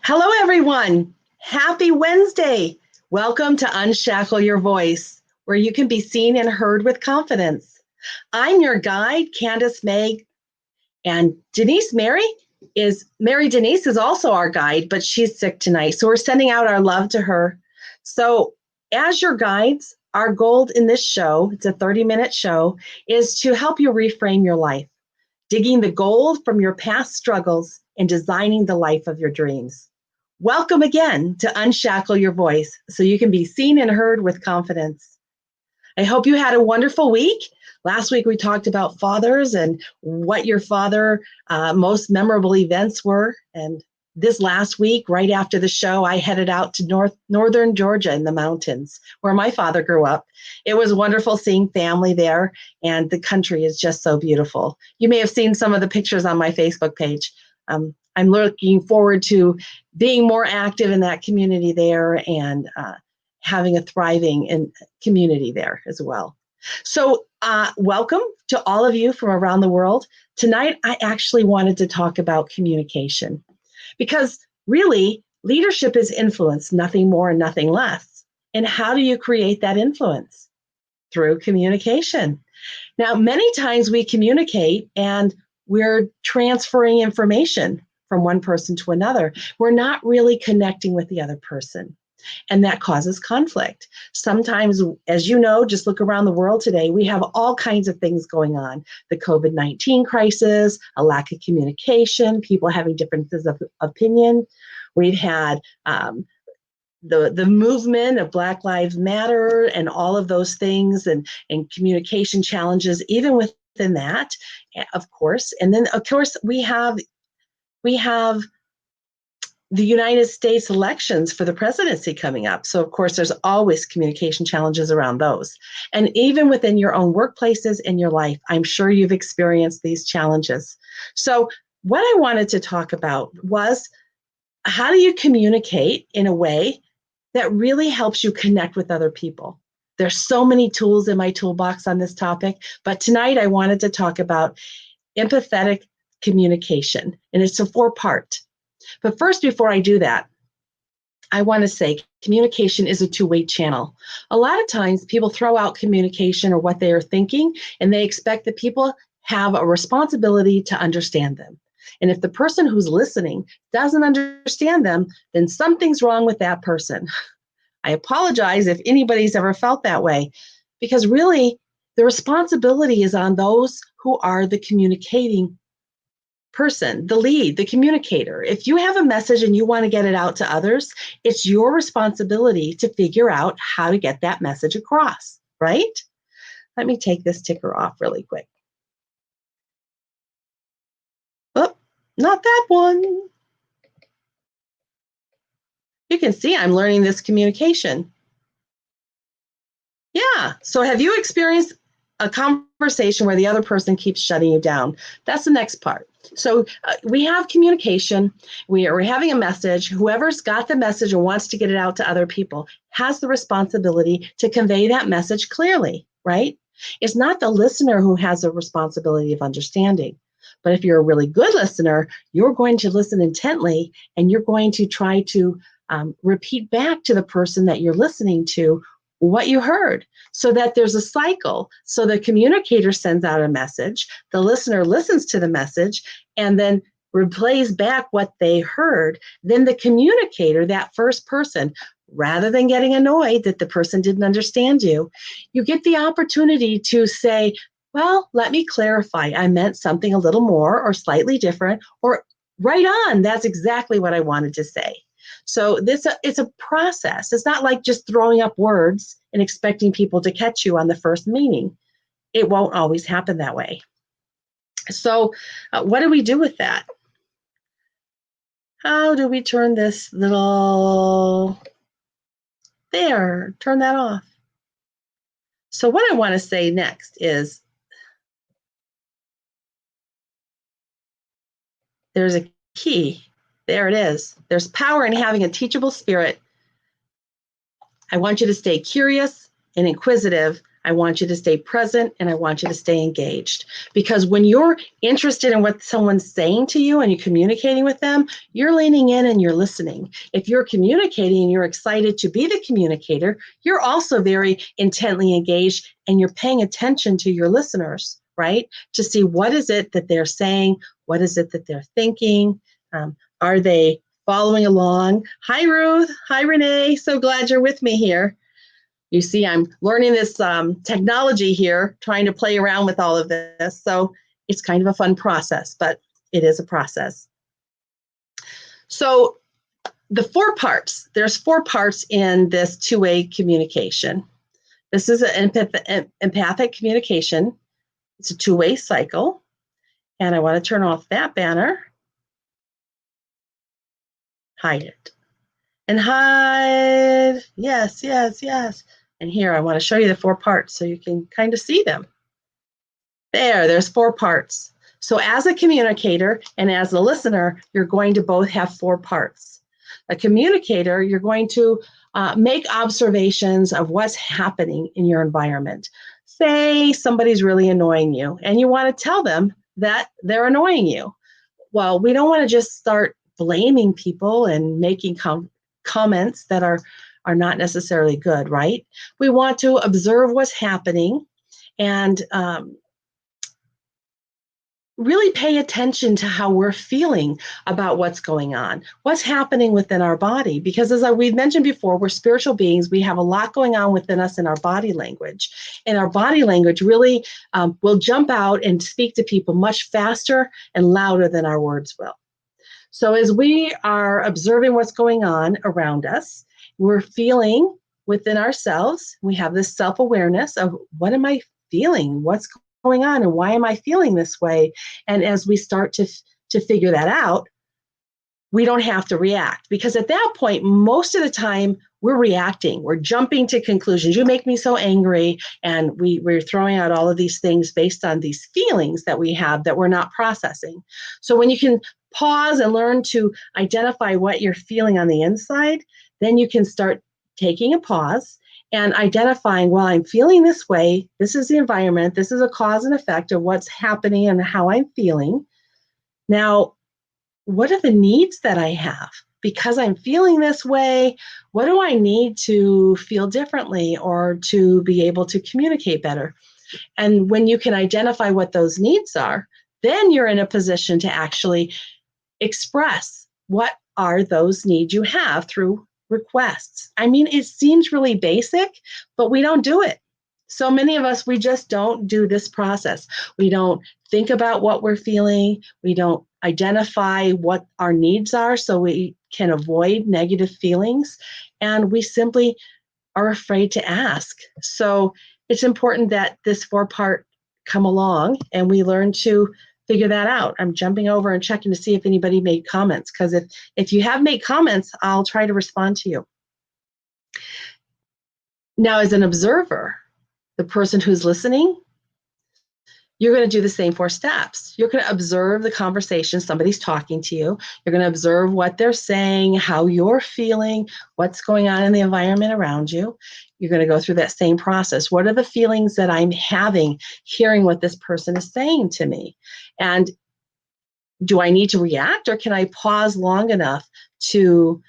Hello, everyone. Happy Wednesday. Welcome to Unshackle Your Voice, where you can be seen and heard with confidence. I'm your guide, Candace Meg, and Mary Denise is also our guide, but she's sick tonight. So we're sending out our love to her. So, as your guides, our goal in this show, it's a 30-minute show, is to help you reframe your life, digging the gold from your past struggles and designing the life of your dreams. Welcome again to Unshackle Your Voice so you can be seen and heard with confidence. I hope you had a wonderful week. Last week we talked about fathers and what your father most memorable events were. And this last week, right after the show, I headed out to northern Georgia in the mountains where my father grew up. It was wonderful seeing family there, and the country is just so beautiful. You may have seen some of the pictures on my Facebook page. I'm looking forward to being more active in that community there and having a thriving community there as well. So welcome to all of you from around the world. Tonight, I actually wanted to talk about communication because really leadership is influence, nothing more and nothing less. And how do you create that influence? Through communication. Now, many times we communicate and we're transferring information from one person to another. We're not really connecting with the other person. And that causes conflict. Sometimes, as you know, just look around the world today, we have all kinds of things going on. The COVID-19 crisis, a lack of communication, people having differences of opinion. We've had the movement of Black Lives Matter and all of those things and communication challenges, even within that, of course. And then, of course, we have the United States elections for the presidency coming up. So, of course, there's always communication challenges around those. And even within your own workplaces in your life, I'm sure you've experienced these challenges. So, what I wanted to talk about was how do you communicate in a way that really helps you connect with other people? There's so many tools in my toolbox on this topic, but tonight I wanted to talk about empathetic communication, and it's a 4-part. But first, before I do that, I want to say communication is a two-way channel. A lot of times people throw out communication or what they are thinking, and they expect that people have a responsibility to understand them. And if the person who's listening doesn't understand them, then something's wrong with that person. I apologize if anybody's ever felt that way, because really the responsibility is on those who are the communicating person, the lead, the communicator. If you have a message and you want to get it out to others, it's your responsibility to figure out how to get that message across, right? Let me take this ticker off really quick. Oh, not that one. You can see I'm learning this communication. Yeah. So have you experienced a conversation where the other person keeps shutting you down? That's the next part. So we have communication. We are having a message. Whoever's got the message or wants to get it out to other people has the responsibility to convey that message clearly, right? It's not the listener who has the responsibility of understanding. But if you're a really good listener, you're going to listen intently and you're going to try to repeat back to the person that you're listening to what you heard, so that there's a cycle. So the communicator sends out a message, the listener listens to the message, and then replays back what they heard. Then the communicator, that first person, rather than getting annoyed that the person didn't understand you, you get the opportunity to say, well, let me clarify. I meant something a little more or slightly different, or right on, that's exactly what I wanted to say. So it's a process. It's not like just throwing up words and expecting people to catch you on the first meaning. It won't always happen that way. So what do we do with that? How do we turn this little, there, turn that off? So what I want to say next is there's a key. There it is. There's power in having a teachable spirit. I want you to stay curious and inquisitive I want you to stay present, and I want you to stay engaged. Because when you're interested in what someone's saying to you and you're communicating with them, you're leaning in and you're listening. If you're communicating and you're excited to be the communicator, you're also very intently engaged and you're paying attention to your listeners, right? To see what is it that they're saying, what is it that they're thinking, are they following along? Hi, Ruth. Hi, Renee. So glad you're with me here. You see, I'm learning this technology here, trying to play around with all of this. So it's kind of a fun process, but it is a process. So the 4 parts, there's 4 parts in this two-way communication. This is an empathic communication. It's a two-way cycle. And I want to turn off that banner. Hide it. And hide. Yes, yes, yes. And here, I want to show you the 4 parts so you can kind of see them. There's 4 parts. So as a communicator and as a listener, you're going to both have 4 parts. A communicator, you're going to make observations of what's happening in your environment. Say somebody's really annoying you and you want to tell them that they're annoying you. Well, we don't want to just start blaming people and making comments that are not necessarily good, right? We want to observe what's happening and really pay attention to how we're feeling about what's going on, what's happening within our body. Because as we've mentioned before, we're spiritual beings. We have a lot going on within us in our body language. And our body language really will jump out and speak to people much faster and louder than our words will. So as we are observing what's going on around us, we're feeling within ourselves. We have this self-awareness of what am I feeling? What's going on and why am I feeling this way? And as we start to figure that out, we don't have to react, because at that point, most of the time we're reacting. We're jumping to conclusions. You make me so angry. And we're throwing out all of these things based on these feelings that we have that we're not processing. So when you can pause and learn to identify what you're feeling on the inside, then you can start taking a pause and identifying, well, I'm feeling this way. This is the environment. This is a cause and effect of what's happening and how I'm feeling. Now, what are the needs that I have? Because I'm feeling this way, what do I need to feel differently or to be able to communicate better? And when you can identify what those needs are, then you're in a position to actually express what are those needs you have through requests. I mean, it seems really basic, but we don't do it. So many of us, we just don't do this process. We don't think about what we're feeling. We don't identify what our needs are so we can avoid negative feelings. And we simply are afraid to ask. So it's important that this 4-part come along and we learn to figure that out. I'm jumping over and checking to see if anybody made comments, because if you have made comments, I'll try to respond to you. Now, as an observer, the person who's listening, you're going to do the same 4 steps. You're going to observe the conversation. Somebody's talking to you. You're going to observe what they're saying, how you're feeling, what's going on in the environment around you. You're going to go through that same process. What are the feelings that I'm having hearing what this person is saying to me? And do I need to react, or can I pause long enough to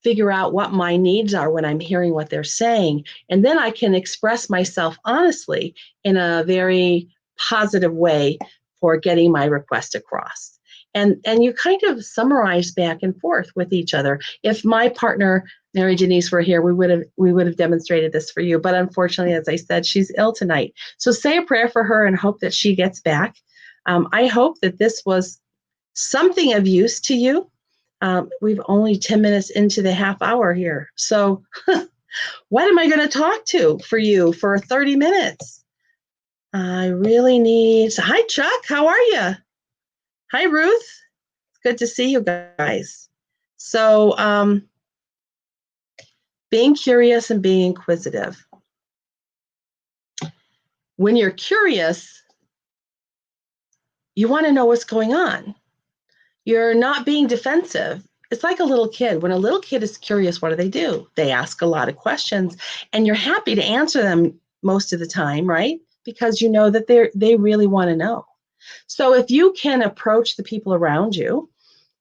figure out what my needs are when I'm hearing what they're saying? And then I can express myself honestly in a very positive way for getting my request across. And you kind of summarize back and forth with each other. If my partner, Mary Denise, were here, we would have demonstrated this for you. But unfortunately, as I said, she's ill tonight. So say a prayer for her and hope that she gets back. I hope that this was something of use to you. We've only 10 minutes into the half hour here. So what am I going to talk to for you for 30 minutes? I really need... Hi, Chuck. How are you? Hi, Ruth. It's good to see you guys. So being curious and being inquisitive. When you're curious, you want to know what's going on. You're not being defensive. It's like a little kid. When a little kid is curious, what do? They ask a lot of questions, and you're happy to answer them most of the time, right? Because you know that they really want to know. So if you can approach the people around you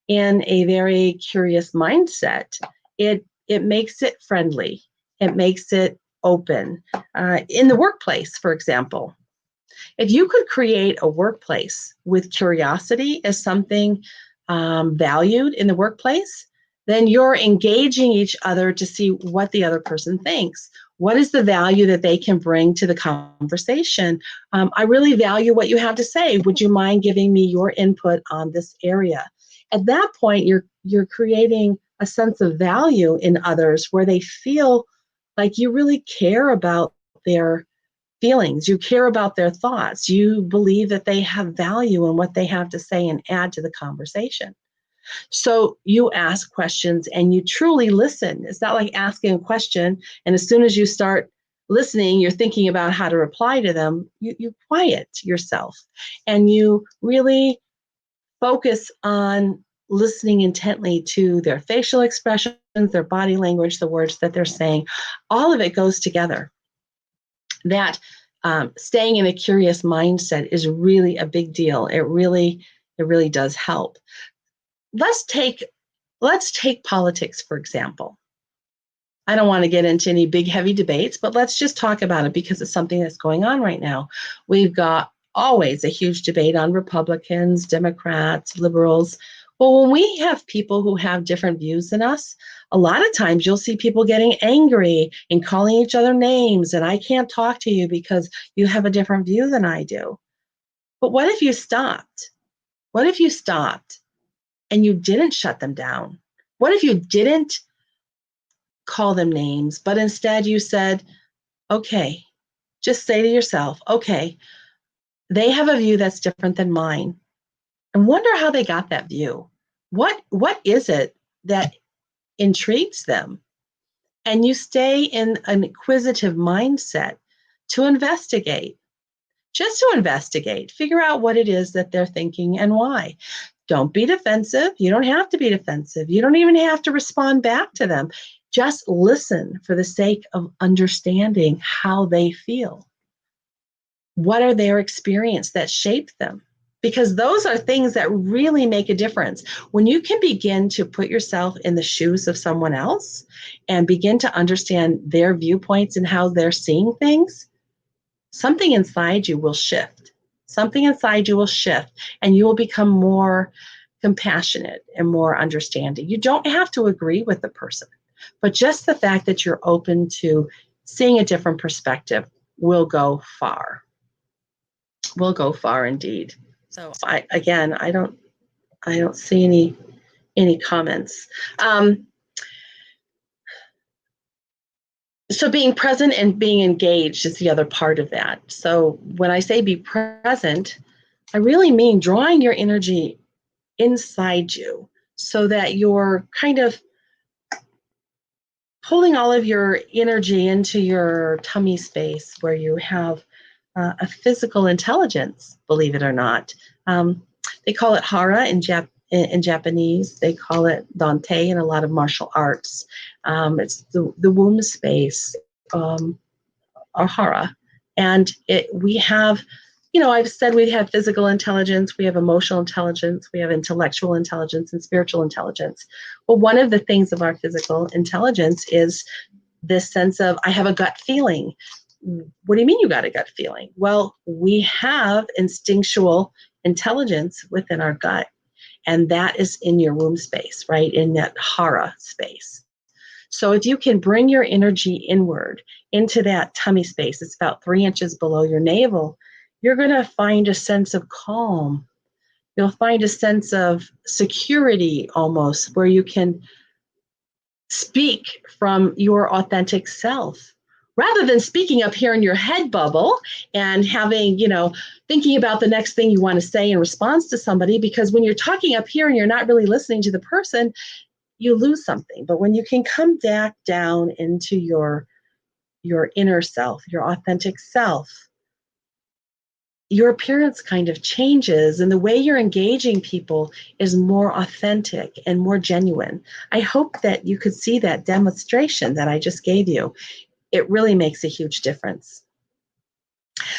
in a very curious mindset, it makes it friendly. It makes it open. In the workplace, for example, if you could create a workplace with curiosity as something valued in the workplace, then you're engaging each other to see what the other person thinks. What is the value that they can bring to the conversation? I really value what you have to say. Would you mind giving me your input on this area? At that point, you're creating a sense of value in others where they feel like you really care about their feelings, you care about their thoughts, you believe that they have value in what they have to say and add to the conversation. So you ask questions and you truly listen. It's not like asking a question and as soon as you start listening, you're thinking about how to reply to them. You quiet yourself and you really focus on listening intently to their facial expressions, their body language, the words that they're saying. All of it goes together. That staying in a curious mindset is really a big deal. It really does help. Let's take politics, for example. I don't want to get into any big, heavy debates, but let's just talk about it because it's something that's going on right now. We've got always a huge debate on Republicans, Democrats, liberals. Well, when we have people who have different views than us, a lot of times you'll see people getting angry and calling each other names, and I can't talk to you because you have a different view than I do. But what if you stopped? What if you stopped and you didn't shut them down? What if you didn't call them names, but instead you said, okay, just say to yourself, okay, they have a view that's different than mine. And wonder how they got that view. What is it that intrigues them? And you stay in an inquisitive mindset to investigate, just to investigate, figure out what it is that they're thinking and why. Don't be defensive. You don't have to be defensive. You don't even have to respond back to them. Just listen for the sake of understanding how they feel. What are their experience that shaped them? Because those are things that really make a difference. When you can begin to put yourself in the shoes of someone else and begin to understand their viewpoints and how they're seeing things, something inside you will shift. Something inside you will shift, and you will become more compassionate and more understanding. You don't have to agree with the person, but just the fact that you're open to seeing a different perspective will go far. Will go far indeed. So I don't see any comments. So being present and being engaged is the other part of that. So when I say be present, I really mean drawing your energy inside you so that you're kind of pulling all of your energy into your tummy space where you have a physical intelligence, believe it or not. They call it hara in Japanese. They call it dante in a lot of martial arts. It's the womb space, or hara. And we have, I've said we have physical intelligence, we have emotional intelligence, we have intellectual intelligence and spiritual intelligence. Well, one of the things of our physical intelligence is this sense of, I have a gut feeling. What do you mean you got a gut feeling? Well, we have instinctual intelligence within our gut, and that is in your womb space, right? In that hara space. So if you can bring your energy inward into that tummy space, it's about 3 inches below your navel, you're going to find a sense of calm. You'll find a sense of security almost, where you can speak from your authentic self rather than speaking up here in your head bubble and having, thinking about the next thing you want to say in response to somebody. Because when you're talking up here and you're not really listening to the person, you lose something. But when you can come back down into your inner self, your authentic self, your appearance kind of changes, and the way you're engaging people is more authentic and more genuine. I hope that you could see that demonstration that I just gave you. It really makes a huge difference.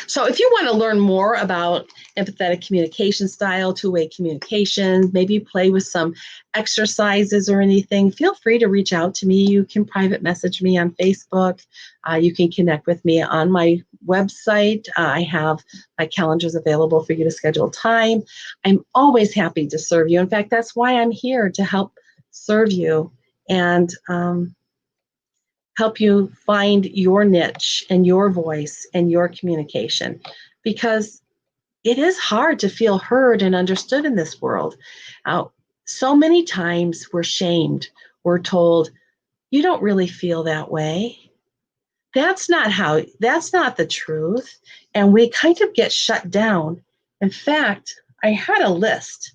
So if you want to learn more about empathetic communication style, two-way communication, maybe play with some exercises or anything, feel free to reach out to me. You can private message me on Facebook. You can connect with me on my website. I have my calendars available for you to schedule time. I'm always happy to serve you. In fact, that's why I'm here, to help serve you and help you find your niche and your voice and your communication, because it is hard to feel heard and understood in this world. Uh, so many times we're shamed. We're told, you don't really feel that way. That's not the truth. And we kind of get shut down. In fact, I had a list,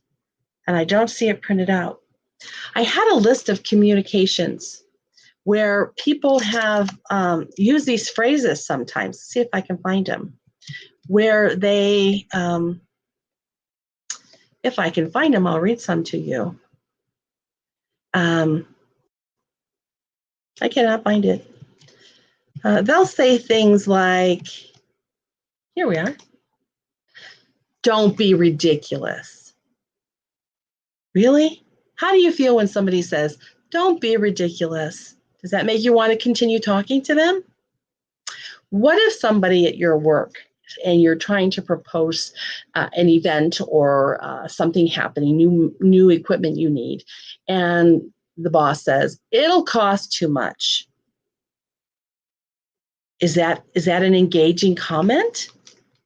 and I don't see it printed out. I had a list of communications where people have used these phrases sometimes. See if I can find them. Where they, if I can find them, I'll read some to you. I cannot find it. They'll say things like, here we are. Don't be ridiculous. Really? How do you feel when somebody says, don't be ridiculous? Does that make you want to continue talking to them? What if somebody at your work, and you're trying to propose an event or something happening, new equipment you need, and the boss says, it'll cost too much? Is that an engaging comment?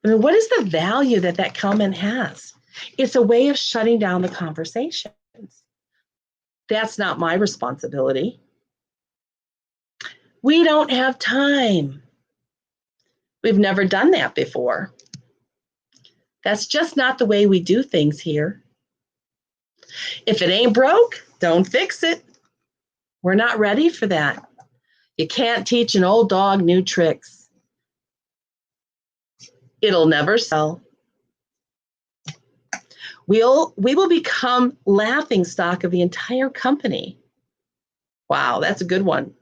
I mean, what is the value that comment has? It's a way of shutting down the conversations. That's not my responsibility. We don't have time. We've never done that before. That's just not the way we do things here. If it ain't broke, don't fix it. We're not ready for that. You can't teach an old dog new tricks. It'll never sell. We will become laughing stock of the entire company. Wow, that's a good one.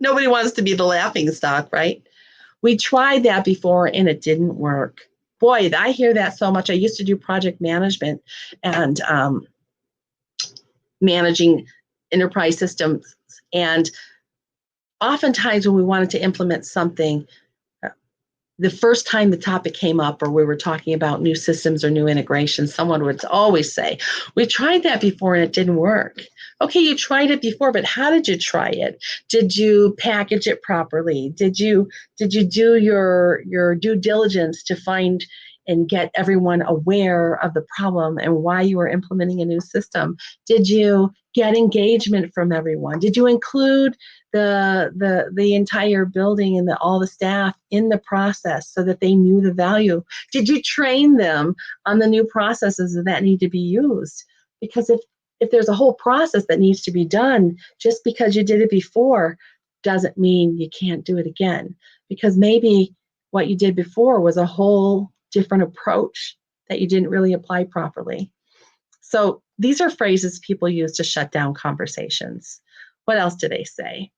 Nobody wants to be the laughing stock, right? We tried that before and it didn't work. Boy, I hear that so much. I used to do project management and managing enterprise systems. And oftentimes when we wanted to implement something, the first time the topic came up or we were talking about new systems or new integrations, someone would always say, we tried that before and it didn't work. Okay, you tried it before, but how did you try it? Did you package it properly? Did you do your due diligence to find and get everyone aware of the problem and why you were implementing a new system? Did you get engagement from everyone? Did you include the entire building and all the staff in the process so that they knew the value? Did you train them on the new processes that need to be used? Because if there's a whole process that needs to be done, just because you did it before doesn't mean you can't do it again. Because maybe what you did before was a whole different approach that you didn't really apply properly. So these are phrases people use to shut down conversations. What else do they say?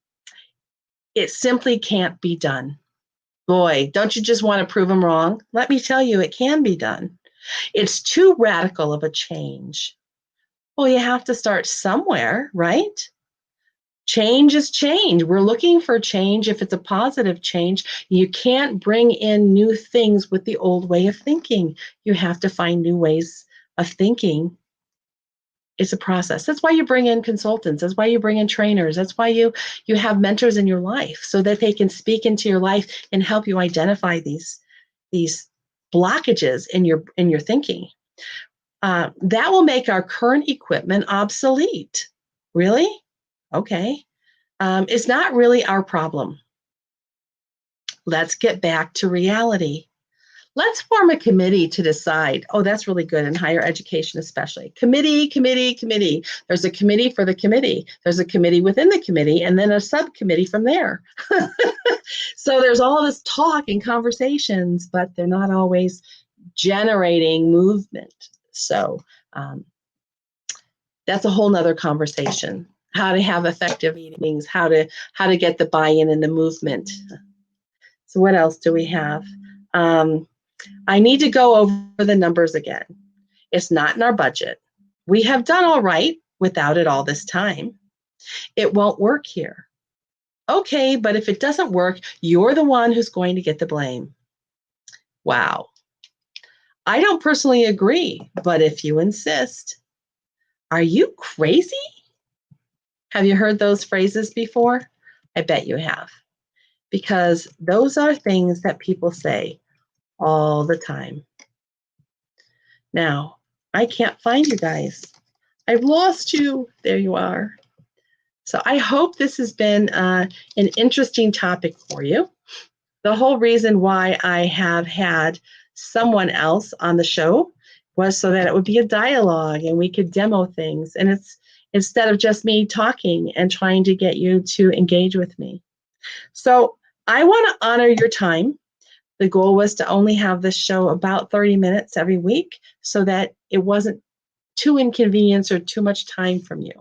It simply can't be done. Boy, don't you just want to prove them wrong? Let me tell you, it can be done. It's too radical of a change. Well, you have to start somewhere, right? Change is change. We're looking for change. If it's a positive change, you can't bring in new things with the old way of thinking. You have to find new ways of thinking. It's a process. That's why you bring in consultants. That's why you bring in trainers. That's why you have mentors in your life so that they can speak into your life and help you identify these blockages in your thinking. That will make our current equipment obsolete. Really? Okay. It's not really our problem. Let's get back to reality. Let's form a committee to decide. Oh, that's really good in higher education, especially. Committee. There's a committee for the committee. There's a committee within the committee, and then a subcommittee from there. So there's all this talk and conversations, but they're not always generating movement. So that's a whole nother conversation. How to have effective meetings, how to get the buy-in and the movement. So what else do we have? I need to go over the numbers again. It's not in our budget. We have done all right without it all this time. It won't work here. Okay, but if it doesn't work, you're the one who's going to get the blame. Wow. I don't personally agree, but if you insist, are you crazy? Have you heard those phrases before? I bet you have, because those are things that people say all the time. Now, I can't find you guys. I've lost you. There you are. So I hope this has been an interesting topic for you. The whole reason why I have had someone else on the show was so that it would be a dialogue and we could demo things. And it's instead of just me talking and trying to get you to engage with me. So I want to honor your time. The goal was to only have this show about 30 minutes every week so that it wasn't too inconvenient or too much time from you.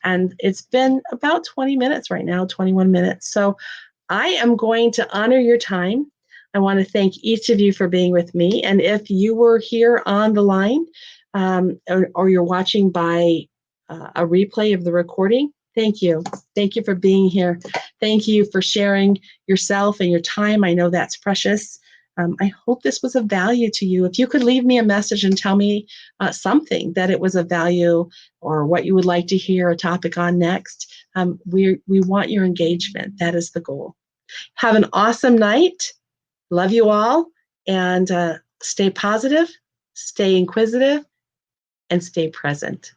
And it's been about 20 minutes right now, 21 minutes. So I am going to honor your time. I want to thank each of you for being with me. And if you were here on the line or you're watching by a replay of the recording, thank you. Thank you for being here. Thank you for sharing yourself and your time. I know that's precious. I hope this was of value to you. If you could leave me a message and tell me something that it was of value or what you would like to hear a topic on next, we want your engagement. That is the goal. Have an awesome night. Love you all. And stay positive, stay inquisitive, and stay present.